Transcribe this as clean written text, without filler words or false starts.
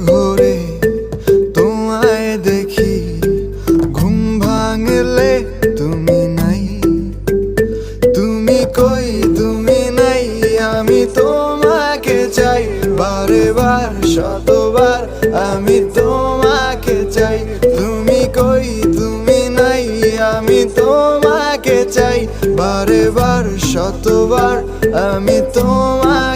ঘোরে তোমায় দেখি, ঘুম ভাঙলে তুমি নাই। তুমি কই তুমি নাই, আমি তোমাকে চাই বারে বার শতবার, আমি তোমাকে চাই। তুমি কই তুমি নাই, আমি তোমাকে চাই বারে বার শতবার, আমি তোমাকে